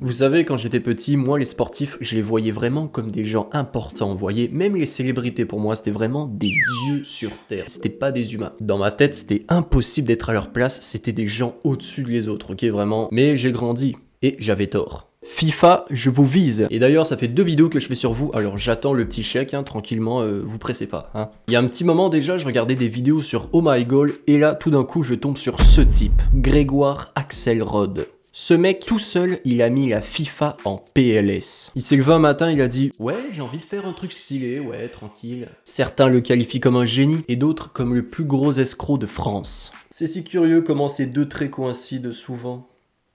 Vous savez, quand j'étais petit, moi les sportifs, je les voyais vraiment comme des gens importants, vous voyez. Même les célébrités pour moi, c'était vraiment des dieux sur terre. C'était pas des humains. Dans ma tête, c'était impossible d'être à leur place, c'était des gens au-dessus des autres, ok, vraiment. Mais j'ai grandi et j'avais tort. FIFA, je vous vise. Et d'ailleurs, ça fait 2 vidéos que je fais sur vous, alors j'attends le petit chèque, hein, tranquillement, vous pressez pas. Hein. Il y a un petit moment déjà, je regardais des vidéos sur Oh My Goal, et là, tout d'un coup, je tombe sur ce type, Grégoire Axelrod. Ce mec, tout seul, il a mis la FIFA en PLS. Il s'est levé un matin, il a dit « Ouais, j'ai envie de faire un truc stylé, ouais, tranquille. » Certains le qualifient comme un génie, et d'autres comme le plus gros escroc de France. C'est si curieux comment ces deux traits coïncident souvent.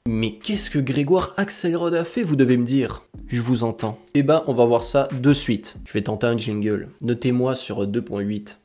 Mais qu'est-ce que Grégoire Axelrod a fait, vous devez me dire? Je vous entends. Eh ben, on va voir ça de suite. Je vais tenter un jingle. Notez-moi sur 2.8.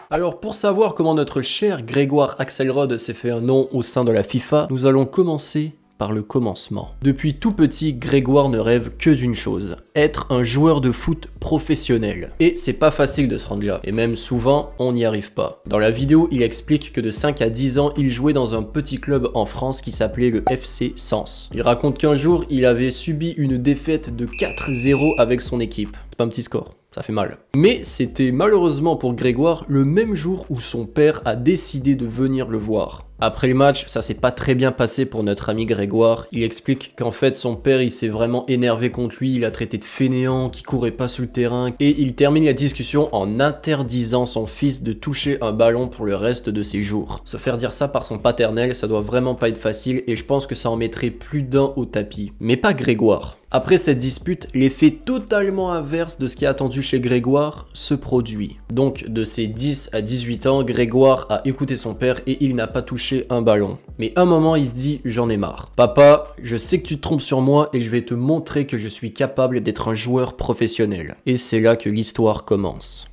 Alors pour savoir comment notre cher Grégoire Axelrod s'est fait un nom au sein de la FIFA, nous allons commencer par le commencement. Depuis tout petit, Grégoire ne rêve que d'une chose, être un joueur de foot professionnel. Et c'est pas facile de se rendre là, et même souvent, on n'y arrive pas. Dans la vidéo, il explique que de 5 à 10 ans, il jouait dans un petit club en France qui s'appelait le FC Sens. Il raconte qu'un jour, il avait subi une défaite de 4-0 avec son équipe. C'est pas un petit score. Ça fait mal. Mais c'était malheureusement pour Grégoire le même jour où son père a décidé de venir le voir. Après le match, ça s'est pas très bien passé pour notre ami Grégoire. Il explique qu'en fait son père il s'est vraiment énervé contre lui, il a traité de fainéant, qui courait pas sur le terrain et il termine la discussion en interdisant son fils de toucher un ballon pour le reste de ses jours. Se faire dire ça par son paternel, ça doit vraiment pas être facile et je pense que ça en mettrait plus d'un au tapis. Mais pas Grégoire. Après cette dispute, l'effet totalement inverse de ce qui est attendu chez Grégoire se produit. Donc de ses 10 à 18 ans, Grégoire a écouté son père et il n'a pas touché un ballon. Mais un moment il se dit j'en ai marre. Papa, je sais que tu te trompes sur moi et je vais te montrer que je suis capable d'être un joueur professionnel. Et c'est là que l'histoire commence.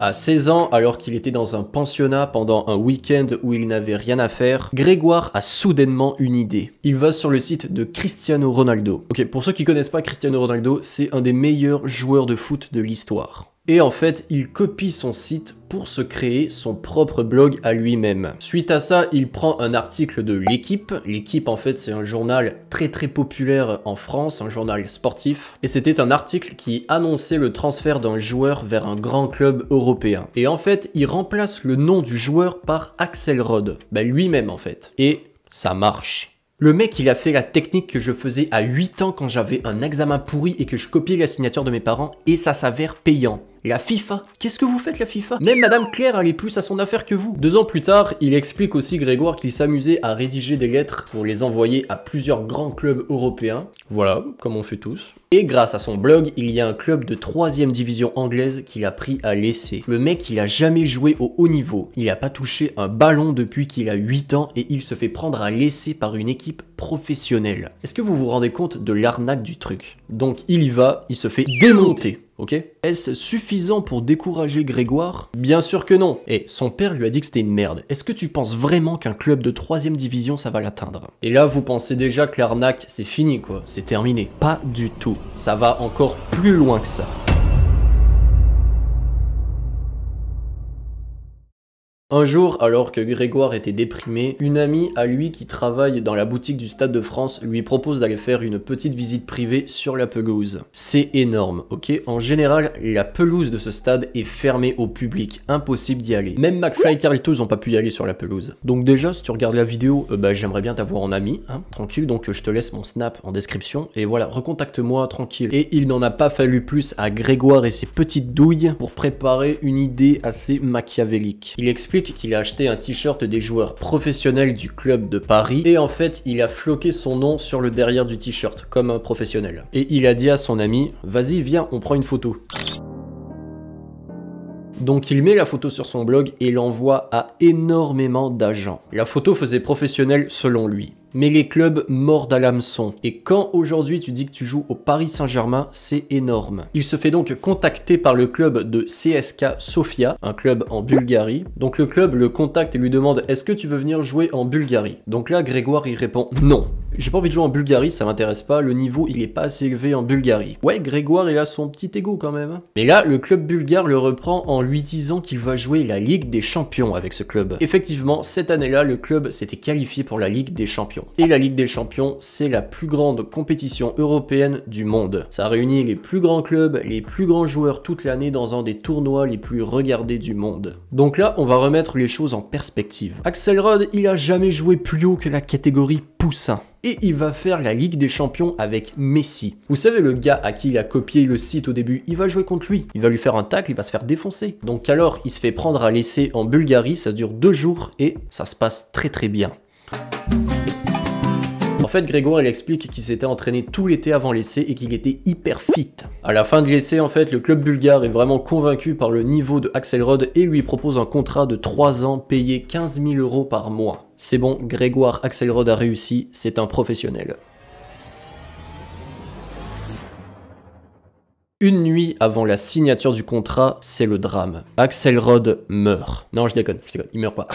À 16 ans, alors qu'il était dans un pensionnat pendant un week-end où il n'avait rien à faire, Grégoire a soudainement une idée. Il va sur le site de Cristiano Ronaldo. Ok, pour ceux qui connaissent pas Cristiano Ronaldo, c'est un des meilleurs joueurs de foot de l'histoire. Et en fait, il copie son site pour se créer son propre blog à lui-même. Suite à ça, il prend un article de L'Équipe. L'Équipe, en fait, c'est un journal très populaire en France, un journal sportif. Et c'était un article qui annonçait le transfert d'un joueur vers un grand club européen. Et en fait, il remplace le nom du joueur par Axelrod. Lui-même, en fait. Et ça marche. Le mec, il a fait la technique que je faisais à 8 ans quand j'avais un examen pourri et que je copiais la signature de mes parents et ça s'avère payant. La FIFA. Qu'est-ce que vous faites la FIFA? Même Madame Claire, elle est plus à son affaire que vous. 2 ans plus tard, il explique aussi Grégoire qu'il s'amusait à rédiger des lettres pour les envoyer à plusieurs grands clubs européens. Voilà, comme on fait tous. Et grâce à son blog, il y a un club de 3e division anglaise qu'il a pris à l'essai. Le mec, il a jamais joué au haut niveau. Il a pas touché un ballon depuis qu'il a 8 ans et il se fait prendre à l'essai par une équipe professionnelle. Est-ce que vous vous rendez compte de l'arnaque du truc? Donc il y va, il se fait démonter. Ok? Est-ce suffisant pour décourager Grégoire? Bien sûr que non. Et son père lui a dit que c'était une merde. Est-ce que tu penses vraiment qu'un club de 3e division ça va l'atteindre? Et là vous pensez déjà que l'arnaque c'est fini quoi, c'est terminé. Pas du tout. Ça va encore plus loin que ça. Un jour, alors que Grégoire était déprimé, une amie à lui qui travaille dans la boutique du Stade de France lui propose d'aller faire une petite visite privée sur la pelouse. C'est énorme, ok? En général, la pelouse de ce stade est fermée au public, impossible d'y aller. Même McFly et Carlito, ils ont pas pu y aller sur la pelouse. Donc déjà, si tu regardes la vidéo, j'aimerais bien t'avoir en ami, hein, tranquille, donc je te laisse mon snap en description, et voilà, recontacte-moi, tranquille. Et il n'en a pas fallu plus à Grégoire et ses petites douilles pour préparer une idée assez machiavélique. Il explique qu'il a acheté un t-shirt des joueurs professionnels du club de Paris et en fait il a floqué son nom sur le derrière du t-shirt comme un professionnel. Et il a dit à son ami vas-y viens on prend une photo. Donc il met la photo sur son blog et l'envoie à énormément d'agents. La photo faisait professionnel selon lui. Mais les clubs mordent à l'hameçon. Et quand aujourd'hui tu dis que tu joues au Paris Saint-Germain, c'est énorme. Il se fait donc contacter par le club de CSKA Sofia, un club en Bulgarie. Donc le club le contacte et lui demande: est-ce que tu veux venir jouer en Bulgarie? Donc là, Grégoire il répond non. J'ai pas envie de jouer en Bulgarie, ça m'intéresse pas, le niveau il est pas assez élevé en Bulgarie. Ouais, Grégoire il a son petit ego quand même. Mais là, le club bulgare le reprend en lui disant qu'il va jouer la Ligue des Champions avec ce club. Effectivement, cette année-là, le club s'était qualifié pour la Ligue des Champions. Et la Ligue des Champions, c'est la plus grande compétition européenne du monde. Ça réunit les plus grands clubs, les plus grands joueurs toute l'année dans un des tournois les plus regardés du monde. Donc là, on va remettre les choses en perspective. Axelrod, il a jamais joué plus haut que la catégorie poussin. Et il va faire la Ligue des Champions avec Messi. Vous savez, le gars à qui il a copié le site au début, il va jouer contre lui. Il va lui faire un tacle, il va se faire défoncer. Donc alors, il se fait prendre à l'essai en Bulgarie, ça dure 2 jours et ça se passe très très bien. En fait, Grégoire, il explique qu'il s'était entraîné tout l'été avant l'essai et qu'il était hyper fit. À la fin de l'essai, en fait, le club bulgare est vraiment convaincu par le niveau de Axelrod et lui propose un contrat de 3 ans payé 15 000 € par mois. C'est bon, Grégoire Axelrod a réussi, c'est un professionnel. Une nuit avant la signature du contrat, c'est le drame. Axelrod meurt. Non, je déconne, il meurt pas.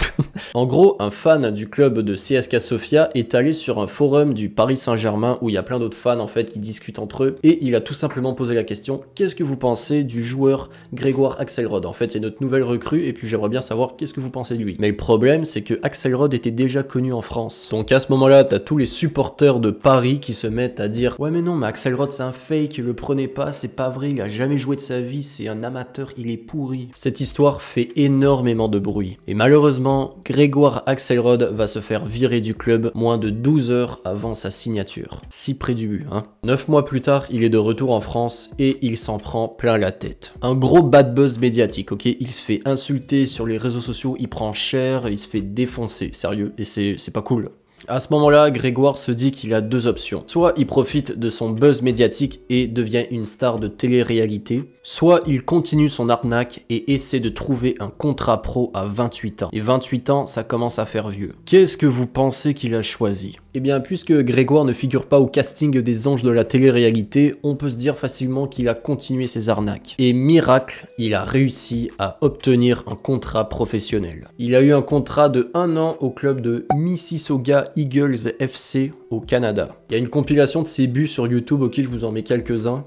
En gros, un fan du club de CSKA Sofia est allé sur un forum du Paris Saint-Germain où il y a plein d'autres fans en fait qui discutent entre eux et il a tout simplement posé la question: qu'est-ce que vous pensez du joueur Grégoire Axelrod? En fait, c'est notre nouvelle recrue et puis j'aimerais bien savoir qu'est-ce que vous pensez de lui. Mais le problème, c'est que Axelrod était déjà connu en France. Donc à ce moment-là, t'as tous les supporters de Paris qui se mettent à dire: ouais mais non, mais Axelrod c'est un fake, le prenez pas, c'est pas vrai, il a jamais joué de sa vie, c'est un amateur, il est pourri. Cette histoire fait énormément de bruit. Et malheureusement, Grégoire Axelrod va se faire virer du club moins de 12 heures avant sa signature. Si près du but, hein. 9 mois plus tard, il est de retour en France et il s'en prend plein la tête. Un gros bad buzz médiatique, ok? Il se fait insulter sur les réseaux sociaux, il prend cher, il se fait défoncer, sérieux, et c'est pas cool. À ce moment-là, Grégoire se dit qu'il a 2 options. Soit il profite de son buzz médiatique et devient une star de télé-réalité, soit il continue son arnaque et essaie de trouver un contrat pro à 28 ans. Et 28 ans, ça commence à faire vieux. Qu'est-ce que vous pensez qu'il a choisi? Eh bien, puisque Grégoire ne figure pas au casting des anges de la télé-réalité, on peut se dire facilement qu'il a continué ses arnaques. Et miracle, il a réussi à obtenir un contrat professionnel. Il a eu un contrat de 1 an au club de Mississauga Eagles FC au Canada. Il y a une compilation de ses buts sur YouTube, ok, je vous en mets quelques-uns.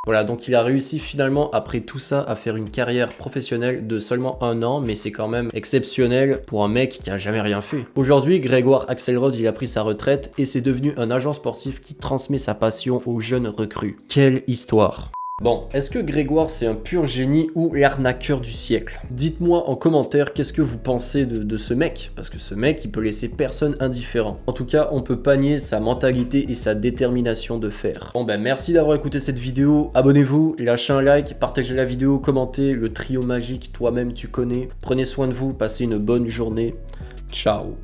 Voilà, donc il a réussi finalement après tout ça à faire une carrière professionnelle de seulement 1 an, mais c'est quand même exceptionnel pour un mec qui a jamais rien fait. Aujourd'hui, Grégoire Axelrod, il a pris sa retraite et c'est devenu un agent sportif qui transmet sa passion aux jeunes recrues. Quelle histoire! Bon, est-ce que Grégoire c'est un pur génie ou l'arnaqueur du siècle? Dites-moi en commentaire qu'est-ce que vous pensez de ce mec, parce que ce mec il peut laisser personne indifférent. En tout cas, on peut pas nier sa mentalité et sa détermination de faire. Bon ben merci d'avoir écouté cette vidéo, abonnez-vous, lâchez un like, partagez la vidéo, commentez, le trio magique, toi-même tu connais. Prenez soin de vous, passez une bonne journée, ciao.